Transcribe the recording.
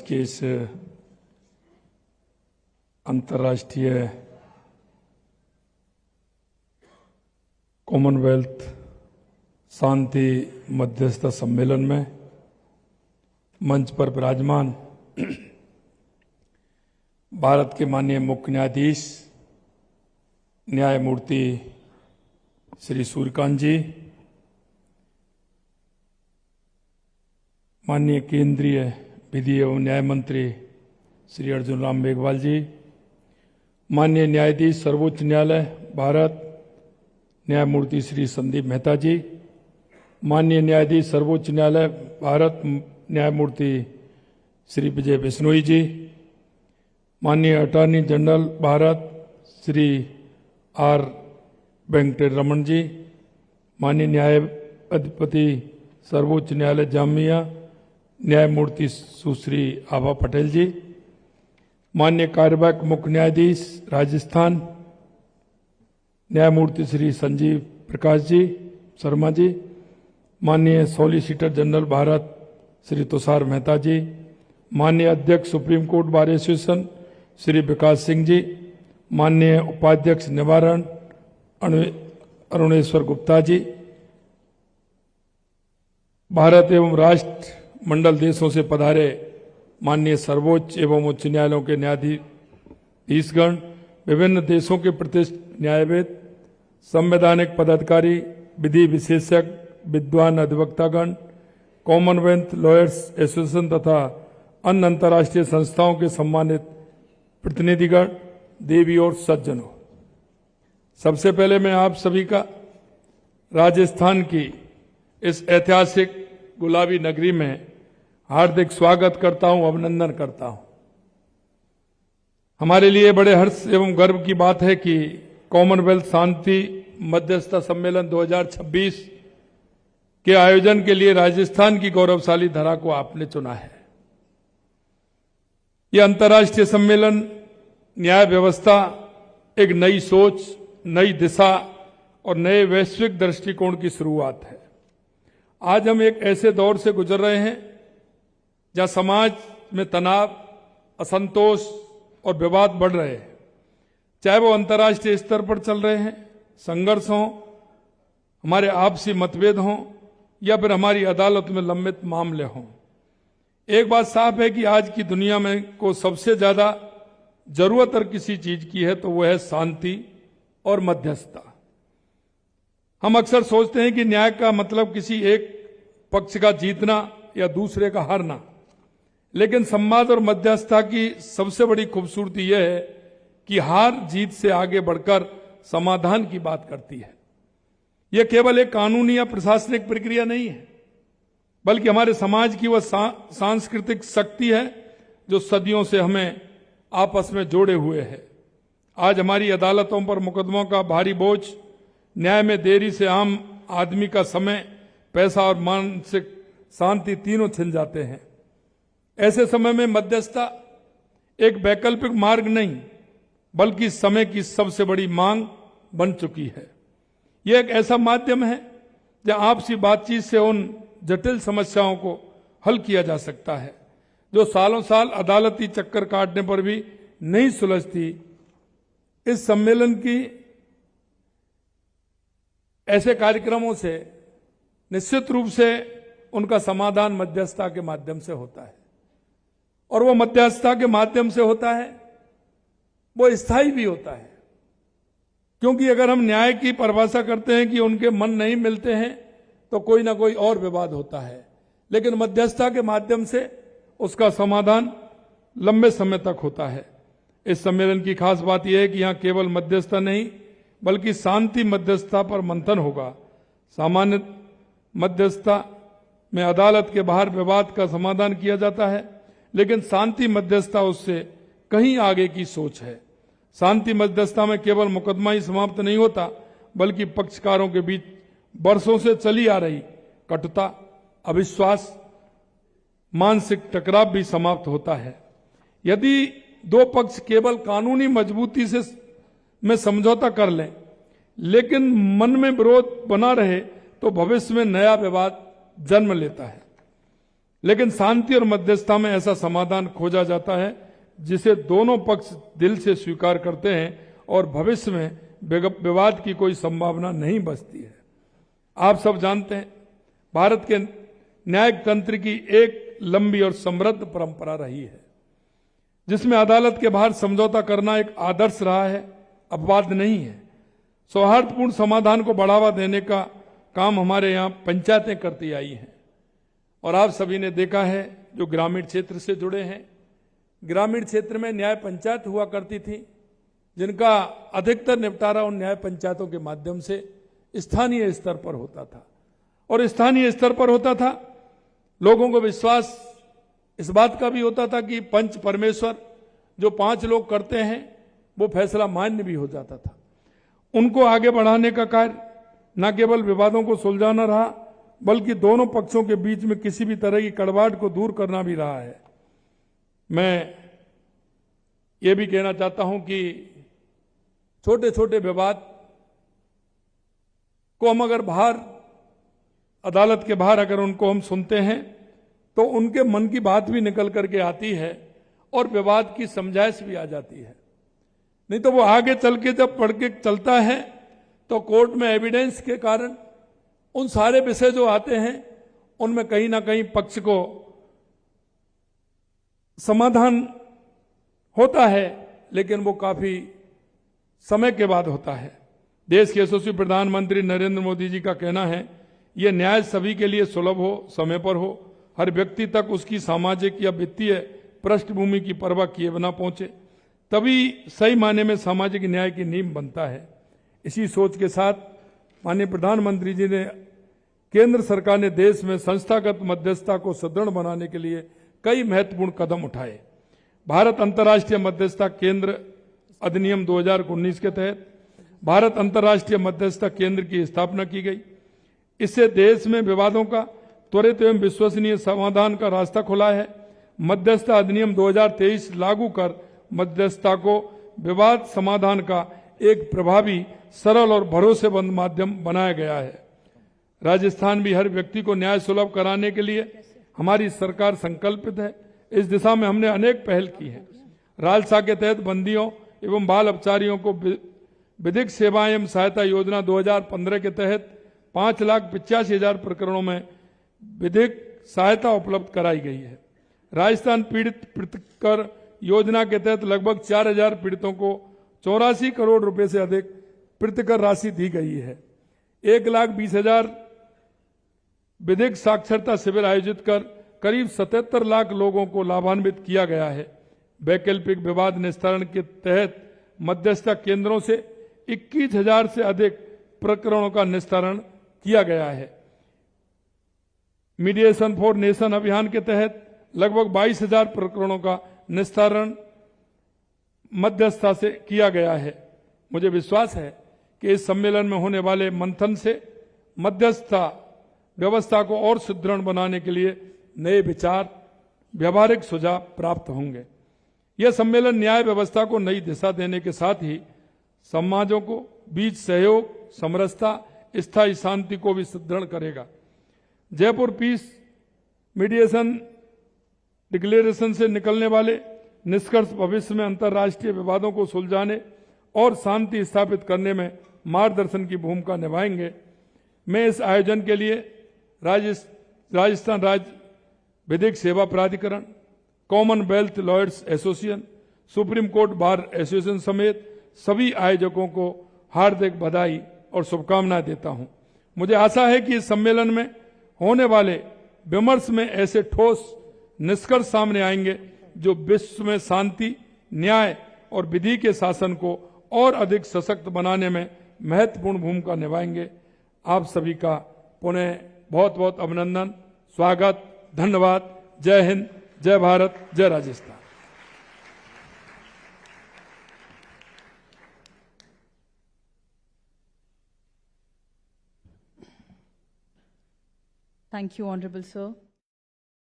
के इस अंतर्राष्ट्रीय कॉमनवेल्थ शांति मध्यस्थता सम्मेलन में मंच पर विराजमान भारत के माननीय मुख्य न्यायाधीश न्यायमूर्ति श्री सूर्यकांत जी, माननीय केंद्रीय विधि एवं न्याय मंत्री श्री अर्जुन राम मेघवाल जी, माननीय न्यायाधीश सर्वोच्च न्यायालय भारत न्यायमूर्ति श्री संदीप मेहता जी, माननीय न्यायाधीश सर्वोच्च न्यायालय भारत न्यायमूर्ति श्री विजय बिश्नोई जी, माननीय attorney general Bharat Shri R Venkataramani ji, माननीय न्यायाधिपति सर्वोच्च न्यायालय जामिया न्यायमूर्ति सुश्री आभा पटेल जी, माननीय कार्यवाहक मुख्य न्यायाधीश राजस्थान न्यायमूर्ति श्री संजीव प्रकाश जी शर्मा जी, माननीय सॉलिसिटर जनरल भारत श्री तुषार मेहता जी, माननीय अध्यक्ष supreme court bar association Shri Vikas Singh ji, माननीय उपाध्यक्ष निवारण अरुणेश्वर गुप्ता जी, भारत एवं राष्ट्र मंडल देशों से पधारे माननीय सर्वोच्च एवं उच्च न्यायालयों के न्यायाधीशगण, विभिन्न देशों के प्रतिष्ठित न्यायविद, संवैधानिक पदाधिकारी, विधि विशेषज्ञ, विद्वान अधिवक्तागण, कॉमनवेल्थ लॉयर्स एसोसिएशन तथा अन्य अंतर्राष्ट्रीय संस्थाओं के सम्मानित प्रतिनिधिगण, देवी और सज्जनों, सबसे पहले मैं आप सभी का राजस्थान की इस ऐतिहासिक गुलाबी नगरी में हार्दिक स्वागत करता हूं, अभिनंदन करता हूं। हमारे लिए बड़े हर्ष एवं गर्व की बात है कि कॉमनवेल्थ शांति मध्यस्थता सम्मेलन 2026 के आयोजन के लिए राजस्थान की गौरवशाली धरा को आपने चुना है। यह अंतर्राष्ट्रीय सम्मेलन न्याय व्यवस्था, एक नई सोच, नई दिशा और नए वैश्विक दृष्टिकोण की शुरुआत है। आज हम एक ऐसे दौर से गुजर रहे हैं जहां समाज में तनाव, असंतोष और विवाद बढ़ रहे हैं, चाहे वो अंतर्राष्ट्रीय स्तर पर चल रहे हैं, संघर्ष हों, हमारे आपसी मतभेद हों या फिर हमारी अदालत में लंबित मामले हों। एक बात साफ है कि आज की दुनिया में को सबसे ज्यादा जरूरत अगर किसी चीज की है तो वो है शांति और मध्यस्थता। हम अक्सर सोचते हैं कि न्याय का मतलब किसी एक पक्ष का जीतना या दूसरे का हारना, लेकिन संवाद और मध्यस्थता की सबसे बड़ी खूबसूरती यह है कि हार जीत से आगे बढ़कर समाधान की बात करती है। यह केवल एक कानूनी या प्रशासनिक प्रक्रिया नहीं है, बल्कि हमारे समाज की वह सांस्कृतिक शक्ति है जो सदियों से हमें आपस में जोड़े हुए है। आज हमारी अदालतों पर मुकदमों का भारी बोझ, न्याय में देरी से आम आदमी का समय, पैसा और मानसिक शांति तीनों छिन जाते हैं। ऐसे समय में मध्यस्थता एक वैकल्पिक मार्ग नहीं बल्कि समय की सबसे बड़ी मांग बन चुकी है। यह एक ऐसा माध्यम है जहां आपसी बातचीत से उन जटिल समस्याओं को हल किया जा सकता है जो सालों साल अदालती चक्कर काटने पर भी नहीं सुलझती। इस सम्मेलन की ऐसे कार्यक्रमों से निश्चित रूप से उनका समाधान मध्यस्थता के माध्यम से होता है, और वो मध्यस्थता के माध्यम से होता है वो स्थायी भी होता है। क्योंकि अगर हम न्याय की परिभाषा करते हैं कि उनके मन नहीं मिलते हैं तो कोई ना कोई और विवाद होता है, लेकिन मध्यस्थता के माध्यम से उसका समाधान लंबे समय तक होता है। इस सम्मेलन की खास बात यह है कि यहां केवल मध्यस्थता नहीं बल्कि शांति मध्यस्थता पर मंथन होगा। सामान्य मध्यस्थता में अदालत के बाहर विवाद का समाधान किया जाता है, लेकिन शांति मध्यस्थता उससे कहीं आगे की सोच है। शांति मध्यस्थता में केवल मुकदमा ही समाप्त नहीं होता, बल्कि पक्षकारों के बीच वर्षों से चली आ रही कटुता, अविश्वास, मानसिक टकराव भी समाप्त होता है। यदि दो पक्ष केवल कानूनी मजबूती से में समझौता कर लें लेकिन मन में विरोध बना रहे तो भविष्य में नया विवाद जन्म लेता है। लेकिन शांति और मध्यस्थता में ऐसा समाधान खोजा जाता है जिसे दोनों पक्ष दिल से स्वीकार करते हैं और भविष्य में विवाद की कोई संभावना नहीं बचती है। आप सब जानते हैं, भारत के न्यायिक तंत्र की एक लंबी और समृद्ध परंपरा रही है, जिसमें अदालत के बाहर समझौता करना एक आदर्श रहा है, अपवाद नहीं है। सौहार्दपूर्ण समाधान को बढ़ावा देने का काम हमारे यहाँ पंचायतें करती आई हैं। और आप सभी ने देखा है, जो ग्रामीण क्षेत्र से जुड़े हैं, ग्रामीण क्षेत्र में न्याय पंचायत हुआ करती थी, जिनका अधिकतर निपटारा उन न्याय पंचायतों के माध्यम से स्थानीय स्तर पर होता था। और स्थानीय स्तर पर होता था, लोगों को विश्वास इस बात का भी होता था कि पंच परमेश्वर जो 5 लोग करते हैं वो फैसला मान्य भी हो जाता था। उनको आगे बढ़ाने का कार्य न केवल विवादों को सुलझाना रहा, बल्कि दोनों पक्षों के बीच में किसी भी तरह की कड़वाहट को दूर करना भी रहा है। मैं ये भी कहना चाहता हूं कि छोटे छोटे विवाद को हम अगर बाहर, अदालत के बाहर अगर उनको हम सुनते हैं तो उनके मन की बात भी निकल करके आती है और विवाद की समझाइश भी आ जाती है। नहीं तो वो आगे चल के जब पढ़ के चलता है तो कोर्ट में एविडेंस के कारण उन सारे विषय जो आते हैं उनमें कहीं ना कहीं पक्ष को समाधान होता है, लेकिन वो काफी समय के बाद होता है। देश के यशस्वी प्रधानमंत्री नरेंद्र मोदी जी का कहना है, यह न्याय सभी के लिए सुलभ हो, समय पर हो, हर व्यक्ति तक उसकी सामाजिक या वित्तीय पृष्ठभूमि की परवाह किए बिना पहुंचे, तभी सही मायने में सामाजिक न्याय की नींव बनता है। इसी सोच के साथ माननीय प्रधानमंत्री जी ने, केंद्र सरकार ने देश में संस्थागत मध्यस्थता को सुदृढ़ बनाने के लिए कई महत्वपूर्ण कदम उठाए। भारत अंतर्राष्ट्रीय मध्यस्थता केंद्र अधिनियम 2019 के तहत भारत अंतर्राष्ट्रीय मध्यस्थता केंद्र की स्थापना की गई। इससे देश में विवादों का त्वरित एवं विश्वसनीय समाधान का रास्ता खुला है। मध्यस्थता अधिनियम 2023 लागू कर मध्यस्थता को विवाद समाधान का एक प्रभावी, सरल और भरोसेमंद माध्यम बनाया गया है। राजस्थान भी हर व्यक्ति को न्याय सुलभ कराने के लिए हमारी सरकार संकल्पित है। इस दिशा में हमने अनेक पहल की है। राजसा के तहत बंदियों एवं बाल अपचारियों को विधिक सेवा एवं सहायता योजना 2015 के तहत 5,85,000 प्रकरणों में विधिक सहायता उपलब्ध कराई गई है। राजस्थान पीड़ित पृथकर योजना के तहत लगभग 4,000 पीड़ितों को 84 करोड़ रुपए से अधिक पृथकर राशि दी गई है। 1,20,000 विधिक साक्षरता शिविर आयोजित कर करीब 77 लाख लोगों को लाभान्वित किया गया है। वैकल्पिक विवाद निस्तारण के तहत मध्यस्थता केंद्रों से 21,000 से अधिक प्रकरणों का निस्तारण किया गया है। मीडिएशन फॉर नेशन अभियान के तहत लगभग 22,000 प्रकरणों का निस्तारण मध्यस्थता से किया गया है। मुझे विश्वास है कि इस सम्मेलन में होने वाले मंथन से मध्यस्थता व्यवस्था को और सुदृढ़ बनाने के लिए नए विचार, व्यवहारिक सुझाव प्राप्त होंगे। यह सम्मेलन न्याय व्यवस्था को नई दिशा देने के साथ ही समाजों को बीच सहयोग, समरसता, स्थायी शांति को भी सुदृढ़ करेगा। जयपुर पीस मीडिएशन डिक्लेरेशन से निकलने वाले निष्कर्ष भविष्य में अंतर्राष्ट्रीय विवादों को सुलझाने और शांति स्थापित करने में मार्गदर्शन की भूमिका निभाएंगे। मैं इस आयोजन के लिए राजस्थान राज्य विधिक सेवा प्राधिकरण, Commonwealth lawyers association, supreme court bar association समेत सभी आयोजकों को हार्दिक बधाई और शुभकामनाएं देता हूं। मुझे आशा है कि इस सम्मेलन में होने वाले विमर्श में ऐसे ठोस निष्कर्ष सामने आएंगे जो विश्व में शांति, न्याय और विधि के शासन को और अधिक सशक्त बनाने में महत्वपूर्ण भूमिका निभाएंगे। आप सभी का पुनः बहुत बहुत अभिनंदन, स्वागत, धन्यवाद। जय हिंद, जय भारत, जय Rajasthan. Thank you, Honorable Sir.